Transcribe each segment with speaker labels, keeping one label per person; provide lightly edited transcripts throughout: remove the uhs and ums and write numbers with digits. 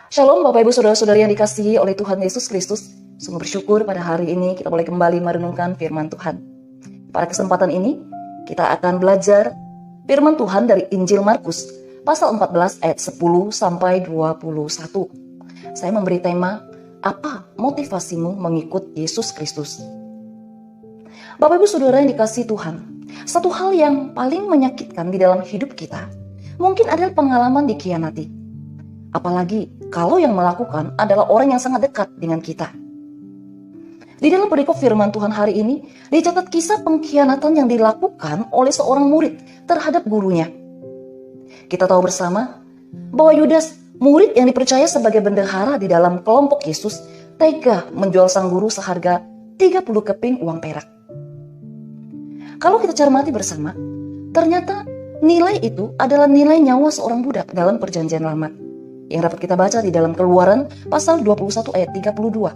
Speaker 1: Shalom Bapak Ibu Saudara-saudari yang dikasihi oleh Tuhan Yesus Kristus. Sungguh bersyukur pada hari ini kita boleh kembali merenungkan firman Tuhan. Pada kesempatan ini kita akan belajar firman Tuhan dari Injil Markus pasal 14 ayat 10 sampai 21. Saya memberi tema, apa motivasimu mengikut Yesus Kristus? Bapak Ibu Saudara yang dikasihi Tuhan, satu hal yang paling menyakitkan di dalam hidup kita mungkin adalah pengalaman dikhianati. Apalagi kalau yang melakukan adalah orang yang sangat dekat dengan kita. Di dalam perikop firman Tuhan hari ini, dicatat kisah pengkhianatan yang dilakukan oleh seorang murid terhadap gurunya. Kita tahu bersama bahwa Yudas, murid yang dipercaya sebagai bendahara di dalam kelompok Yesus, tega menjual sang guru seharga 30 keping uang perak. Kalau kita cermati bersama, ternyata nilai itu adalah nilai nyawa seorang budak dalam perjanjian lama, yang dapat kita baca di dalam Keluaran pasal 21 ayat 32.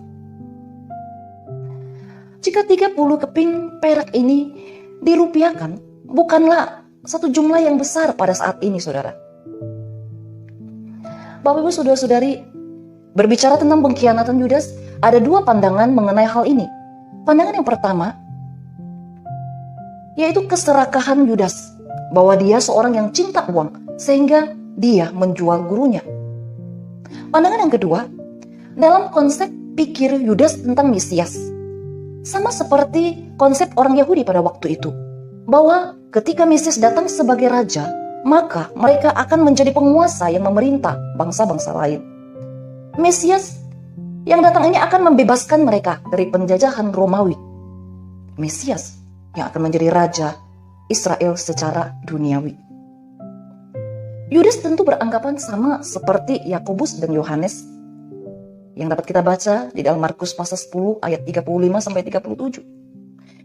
Speaker 1: Jika 30 keping perak ini dirupiahkan, bukanlah satu jumlah yang besar pada saat ini, saudara. Bapak Ibu Saudara-saudari, berbicara tentang pengkhianatan Yudas, ada dua pandangan mengenai hal ini. Pandangan yang pertama, yaitu keserakahan Yudas, bahwa dia seorang yang cinta uang, sehingga dia menjual gurunya. Pandangan yang kedua, dalam konsep pikir Yudas tentang Mesias, sama seperti konsep orang Yahudi pada waktu itu, bahwa ketika Mesias datang sebagai raja, maka mereka akan menjadi penguasa yang memerintah bangsa-bangsa lain. Mesias yang datang ini akan membebaskan mereka dari penjajahan Romawi. Mesias yang akan menjadi raja Israel secara duniawi. Yudas tentu beranggapan sama seperti Yakobus dan Yohanes yang dapat kita baca di dalam Markus pasal 10 ayat 35 sampai 37.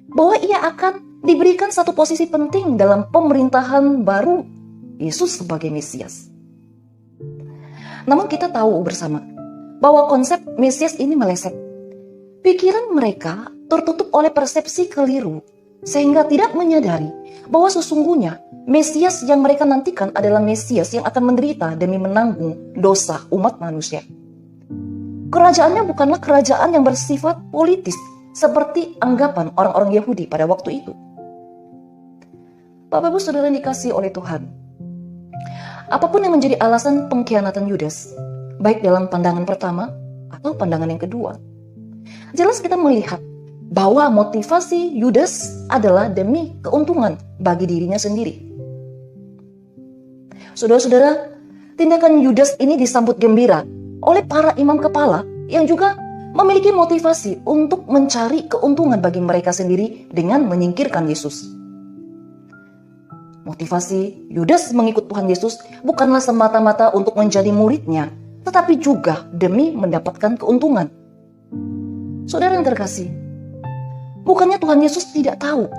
Speaker 1: Bahwa ia akan diberikan satu posisi penting dalam pemerintahan baru Yesus sebagai Mesias. Namun kita tahu bersama bahwa konsep Mesias ini meleset. Pikiran mereka tertutup oleh persepsi keliru sehingga tidak menyadari bahwa sesungguhnya Mesias yang mereka nantikan adalah Mesias yang akan menderita demi menanggung dosa umat manusia. Kerajaannya bukanlah kerajaan yang bersifat politis seperti anggapan orang-orang Yahudi pada waktu itu. Bapak Ibu Saudara yang dikasihi oleh Tuhan, apapun yang menjadi alasan pengkhianatan Yudas, baik dalam pandangan pertama atau pandangan yang kedua, jelas kita melihat bahwa motivasi Yudas adalah demi keuntungan bagi dirinya sendiri. Saudara-saudara, tindakan Yudas ini disambut gembira oleh para imam kepala yang juga memiliki motivasi untuk mencari keuntungan bagi mereka sendiri dengan menyingkirkan Yesus. Motivasi Yudas mengikut Tuhan Yesus bukanlah semata-mata untuk menjadi muridnya, tetapi juga demi mendapatkan keuntungan. Saudara yang terkasih, bukannya Tuhan Yesus tidak tahu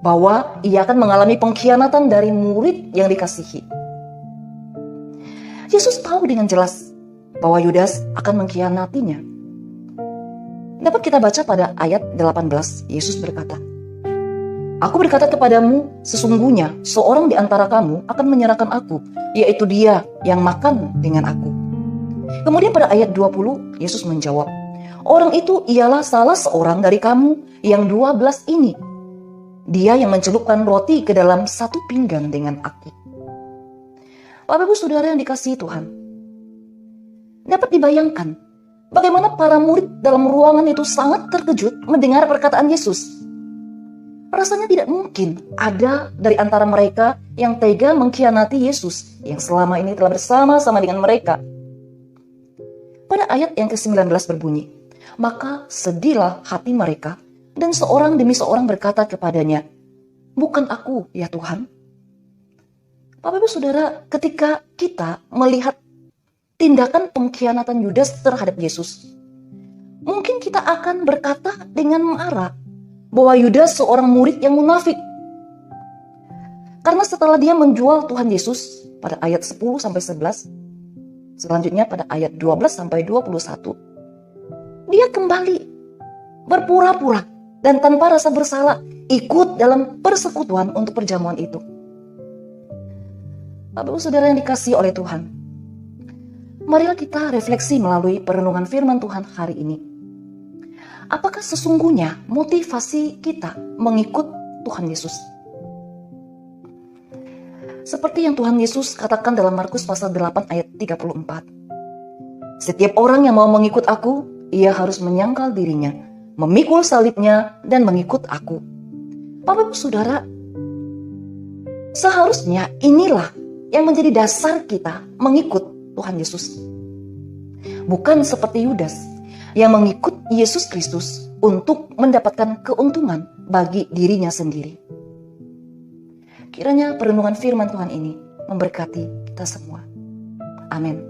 Speaker 1: bahwa ia akan mengalami pengkhianatan dari murid yang dikasihi. Yesus tahu dengan jelas bahwa Yudas akan mengkhianatinya. Dapat kita baca pada ayat 18, Yesus berkata, "Aku berkata kepadamu, sesungguhnya seorang di antara kamu akan menyerahkan aku, yaitu dia yang makan dengan aku." Kemudian pada ayat 20, Yesus menjawab, "Orang itu ialah salah seorang dari kamu yang 12 ini. Dia yang mencelupkan roti ke dalam satu pinggan dengan aku." Bapak Ibu Saudara yang dikasihi Tuhan, dapat dibayangkan bagaimana para murid dalam ruangan itu sangat terkejut mendengar perkataan Yesus. Rasanya tidak mungkin ada dari antara mereka yang tega mengkhianati Yesus yang selama ini telah bersama-sama dengan mereka. Pada ayat yang ke-19 berbunyi, "Maka sedihlah hati mereka dan seorang demi seorang berkata kepadanya, 'Bukan aku, ya Tuhan.'" Bapak Ibu Saudara, ketika kita melihat tindakan pengkhianatan Yudas terhadap Yesus, mungkin kita akan berkata dengan marah bahwa Yudas seorang murid yang munafik. Karena setelah dia menjual Tuhan Yesus pada ayat 10 sampai 11, selanjutnya pada ayat 12 sampai 21, dia kembali berpura-pura dan tanpa rasa bersalah ikut dalam persekutuan untuk perjamuan itu. Bapak Ibu Saudara yang dikasihi oleh Tuhan, Marilah kita refleksi melalui perenungan firman Tuhan hari ini. Apakah sesungguhnya motivasi kita mengikut Tuhan Yesus? Seperti yang Tuhan Yesus katakan dalam Markus pasal 8 ayat 34. Setiap orang yang mau mengikut aku, ia harus menyangkal dirinya, memikul salibnya, dan mengikut aku. Bapak Ibu Saudara, seharusnya inilah yang menjadi dasar kita mengikut Tuhan Yesus. Bukan seperti Yudas yang mengikut Yesus Kristus untuk mendapatkan keuntungan bagi dirinya sendiri. Kiranya perenungan firman Tuhan ini memberkati kita semua. Amin.